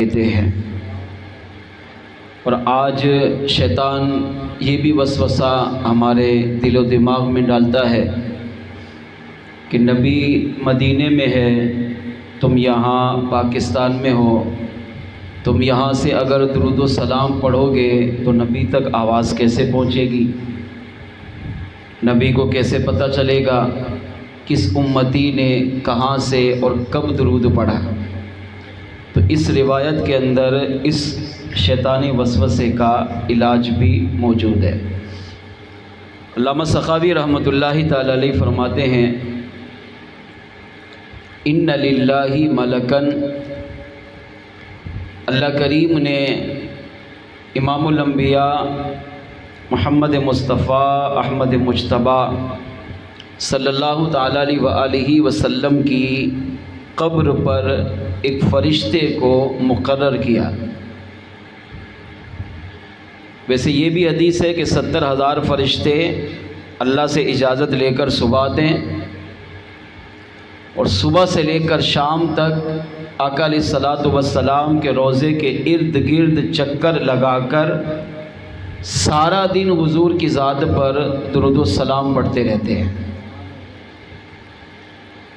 دیتے ہیں۔ اور آج شیطان یہ بھی وسوسہ ہمارے دل و دماغ میں ڈالتا ہے کہ نبی مدینے میں ہے، تم یہاں پاکستان میں ہو، تم یہاں سے اگر درود و سلام پڑھو گے تو نبی تک آواز کیسے پہنچے گی؟ نبی کو کیسے پتہ چلے گا کس امتی نے کہاں سے اور کب درود پڑھا؟ تو اس روایت کے اندر اس شیطانی وسوسے کا علاج بھی موجود ہے۔ علامہ سخاوی رحمۃ اللہ تعالی علیہ فرماتے ہیں، ان للہ ملکن، اللہ کریم نے امام الانبیاء محمد مصطفیٰ احمد مجتبیٰ صلی اللہ تعالیٰ علیہ وآلہ وسلم کی قبر پر ایک فرشتے کو مقرر کیا۔ ویسے یہ بھی حدیث ہے کہ 70,000 فرشتے اللہ سے اجازت لے کر صبح آتے ہیں، اور صبح سے لے کر شام تک آقا علیہ الصلوۃ والسلام کے روضے کے ارد گرد چکر لگا کر سارا دن حضور کی ذات پر درود و سلام پڑھتے رہتے ہیں۔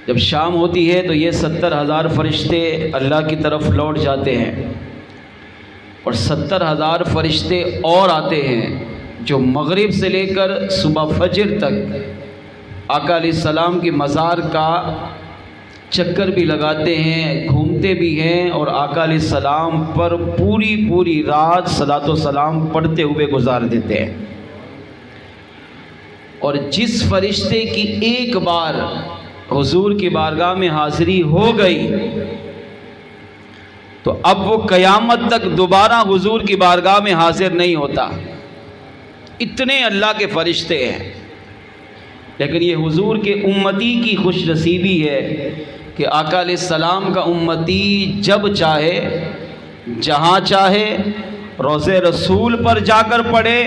جب شام ہوتی ہے تو یہ 70,000 فرشتے اللہ کی طرف لوٹ جاتے ہیں، اور 70,000 فرشتے اور آتے ہیں جو مغرب سے لے کر صبح فجر تک آقا علیہ السلام کی مزار کا چکر بھی لگاتے ہیں، گھومتے بھی ہیں، اور آقا علیہ السلام پر پوری رات صلاۃ و سلام پڑھتے ہوئے گزار دیتے ہیں۔ اور جس فرشتے کی ایک بار حضور کی بارگاہ میں حاضری ہو گئی تو اب وہ قیامت تک دوبارہ حضور کی بارگاہ میں حاضر نہیں ہوتا، اتنے اللہ کے فرشتے ہیں۔ لیکن یہ حضور کے امتی کی خوش نصیبی ہے کہ آقا علیہ السلام کا امتی جب چاہے، جہاں چاہے، روضے رسول پر جا کر پڑھے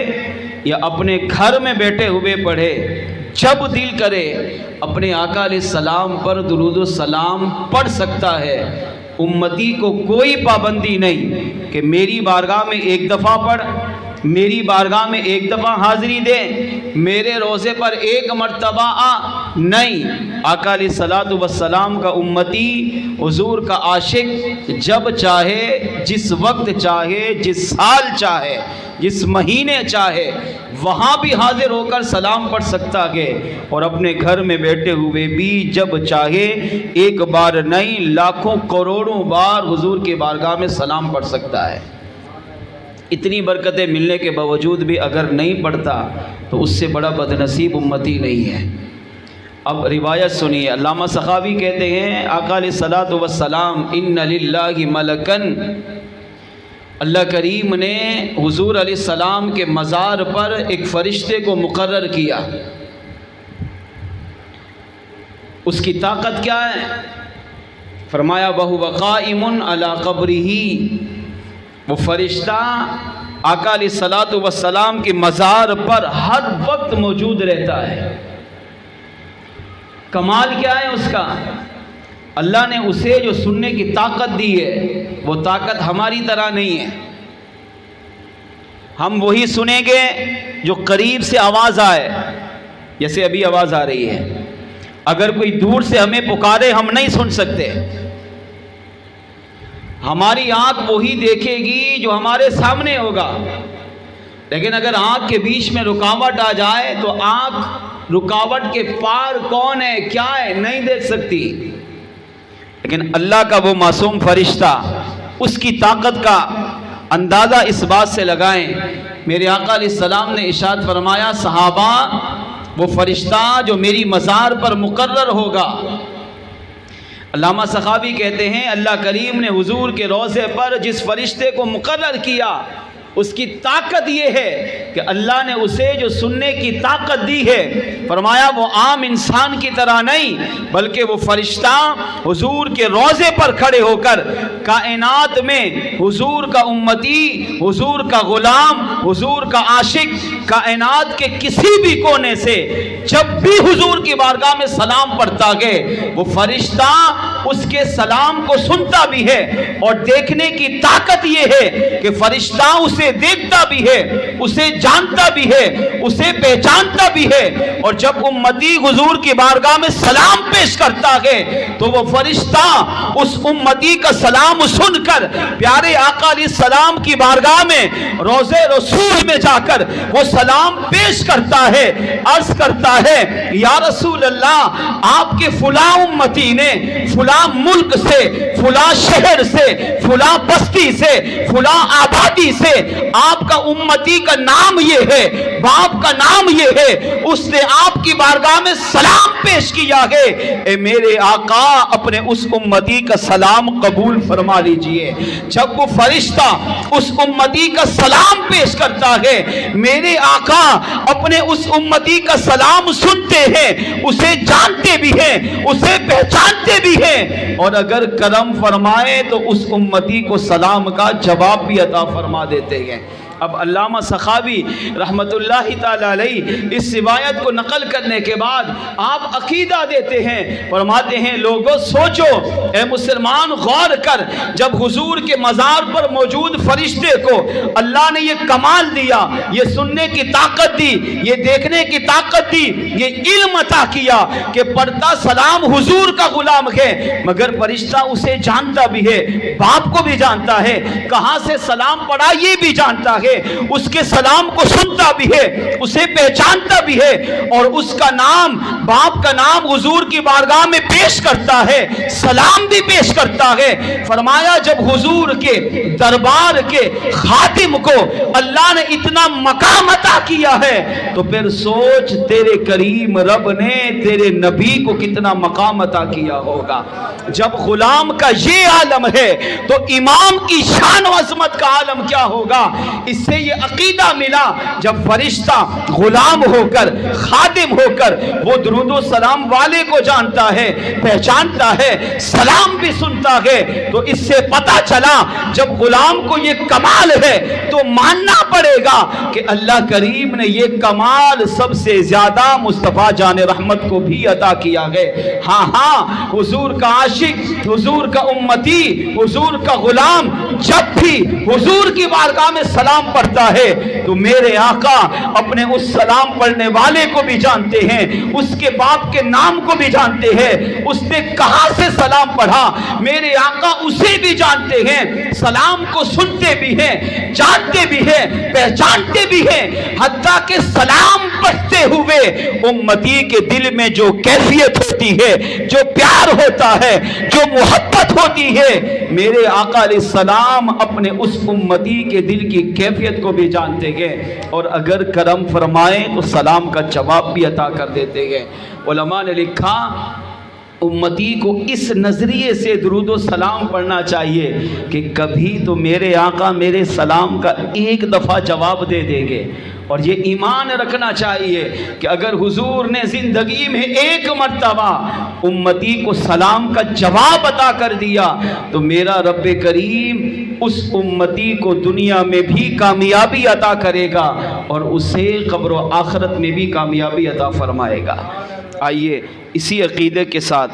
یا اپنے گھر میں بیٹھے ہوئے پڑھے، جب دل کرے اپنے آقا علیہ السلام پر درود و سلام پڑھ سکتا ہے۔ امتی کو کوئی پابندی نہیں کہ میری بارگاہ میں ایک دفعہ پڑھ، میری بارگاہ میں ایک دفعہ حاضری دے، میرے روزے پر ایک مرتبہ آ، نہیں۔ آقا علیہ الصلوۃ والسلام کا امتی، حضور کا عاشق، جب چاہے، جس وقت چاہے، جس سال چاہے، جس مہینے چاہے، وہاں بھی حاضر ہو کر سلام پڑھ سکتا ہے، اور اپنے گھر میں بیٹھے ہوئے بھی جب چاہے ایک بار نہیں لاکھوں کروڑوں بار حضور کی بارگاہ میں سلام پڑھ سکتا ہے۔ اتنی برکتیں ملنے کے باوجود بھی اگر نہیں پڑھتا تو اس سے بڑا بدنصیب امتی نہیں ہے۔ اب روایت سنیے، علامہ سخاوی کہتے ہیں، آقا علیہ الصلوۃ والسلام، ان للہ ملکن، اللہ کریم نے حضور علیہ السلام کے مزار پر ایک فرشتے کو مقرر کیا۔ اس کی طاقت کیا ہے؟ فرمایا وَهُوَ قَائِمٌ عَلَىٰ قَبْرِهِ، وہ فرشتہ آقا علیہ الصلوۃ والسلام کے مزار پر ہر وقت موجود رہتا ہے۔ کمال کیا ہے اس کا؟ اللہ نے اسے جو سننے کی طاقت دی ہے، وہ طاقت ہماری طرح نہیں ہے۔ ہم وہی سنیں گے جو قریب سے آواز آئے، جیسے ابھی آواز آ رہی ہے۔ اگر کوئی دور سے ہمیں پکارے ہم نہیں سن سکتے۔ ہماری آنکھ وہی دیکھے گی جو ہمارے سامنے ہوگا، لیکن اگر آنکھ کے بیچ میں رکاوٹ آ جائے تو آنکھ رکاوٹ کے پار کون ہے، کیا ہے، نہیں دیکھ سکتی۔ لیکن اللہ کا وہ معصوم فرشتہ، اس کی طاقت کا اندازہ اس بات سے لگائیں، میرے آقا علیہ السلام نے ارشاد فرمایا، صحابہ، وہ فرشتہ جو میری مزار پر مقرر ہوگا۔ علامہ سخاوی کہتے ہیں، اللہ کریم نے حضور کے روضے پر جس فرشتے کو مقرر کیا، اس کی طاقت یہ ہے کہ اللہ نے اسے جو سننے کی طاقت دی ہے، فرمایا وہ عام انسان کی طرح نہیں، بلکہ وہ فرشتہ حضور کے روضے پر کھڑے ہو کر کائنات میں حضور کا امتی، حضور کا غلام، حضور کا عاشق کائنات کے کسی بھی کونے سے جب بھی حضور کی بارگاہ میں سلام پڑھتا ہے وہ فرشتہ اس کے سلام کو سنتا بھی ہے، اور دیکھنے کی طاقت یہ ہے کہ فرشتہ اسے دیکھتا بھی ہے، اسے جانتا بھی ہے، اسے پہچانتا بھی ہے، اور جب امتی حضور کی بارگاہ میں سلام پیش کرتا ہے تو وہ فرشتہ اس امتی کا سلام سن کر پیارے آقا علیہ السلام کی بارگاہ میں روضے رسول میں جا کر وہ سلام پیش کرتا ہے، عرض کرتا ہے یا رسول اللہ آپ کے فلاں امتی نے فلاں ملک سے، فلاں شہر سے، فلاں بستی سے، فلاں آبادی سے آپ کا امتی کا نام یہ ہے، باپ کا نام یہ ہے، اس نے آپ کی بارگاہ میں سلام پیش کیا ہے، اے میرے آقا اپنے اس امتی کا سلام قبول فرما لیجئے۔ جب وہ فرشتہ اس امتی کا سلام پیش کرتا ہے میرے آقا اپنے اس امتی کا سلام سنتے ہیں، اسے جانتے بھی ہیں، اسے پہچانتے بھی ہیں، اور اگر کرم فرمائے تو اس امتی کو سلام کا جواب بھی عطا فرما دیتے ہیں۔ اب علامہ سخاوی رحمت اللہ تعالی علیہ اس روایت کو نقل کرنے کے بعد آپ عقیدہ دیتے ہیں، فرماتے ہیں لوگوں سوچو اے مسلمان غور کر، جب حضور کے مزار پر موجود فرشتے کو اللہ نے یہ کمال دیا، یہ سننے کی طاقت دی، یہ دیکھنے کی طاقت دی، یہ علم عطا کیا کہ پڑھتا سلام حضور کا غلام ہے، مگر فرشتہ اسے جانتا بھی ہے، باپ کو بھی جانتا ہے، کہاں سے سلام پڑھا یہ بھی جانتا ہے، اس کے سلام کو سنتا بھی ہے، اسے پہچانتا بھی ہے، اور اس کا نام، باپ کا نام حضور کی بارگاہ میں پیش کرتا ہے، سلام بھی پیش کرتا ہے۔ فرمایا جب حضور کے دربار کے خادم کو اللہ نے اتنا مقام عطا کیا ہے تو پھر سوچ تیرے کریم رب نے تیرے نبی کو کتنا مقام عطا کیا ہوگا۔ جب غلام کا یہ عالم ہے تو امام کی شان و عظمت کا عالم کیا ہوگا۔ اس سے یہ عقیدہ ملا جب فرشتہ غلام ہو کر، خادم ہو کر وہ درود و سلام والے کو جانتا ہے، پہچانتا ہے، سلام بھی سنتا ہے، تو اس سے پتہ چلا جب غلام کو یہ کمال ہے تو ماننا پڑے گا کہ اللہ کریم نے یہ کمال سب سے زیادہ مصطفیٰ جان رحمت کو بھی عطا کیا ہے۔ ہاں ہاں حضور کا عاشق، حضور کا امتی، حضور کا غلام جب بھی حضور کی بارگاہ میں سلام پڑھتا ہے تو میرے آقا اپنے اس سلام پڑھنے والے کو بھی جانتے ہیں، اس کے باپ کے نام کو بھی جانتے ہیں، اس نے کہاں سے سلام پڑھا میرے آقا اسے بھی جانتے ہیں، سلام کو سنتے بھی ہیں، جانتے بھی ہیں، پہچانتے بھی ہیں، حتیٰ کہ سلام پڑھتے ہوئے امتی کے دل میں جو کیفیت ہوتی ہے، جو پیار ہوتا ہے، جو محبت ہوتی ہے، میرے آقا علیہ السلام اپنے اس امتی کے دل کی کیفیت کو بھی جانتے ہیں، اور اگر کرم فرمائیں تو سلام کا جواب بھی عطا کر دیتے ہیں۔ علماء نے لکھا امتی کو اس نظریے سے درود و سلام پڑھنا چاہیے کہ کبھی تو میرے آقا میرے سلام کا ایک دفعہ جواب دے دیں گے، اور یہ ایمان رکھنا چاہیے کہ اگر حضور نے زندگی میں ایک مرتبہ امتی کو سلام کا جواب عطا کر دیا تو میرا رب کریم اس امتی کو دنیا میں بھی کامیابی عطا کرے گا اور اسے قبر و آخرت میں بھی کامیابی عطا فرمائے گا۔ آئیے اسی عقیدے کے ساتھ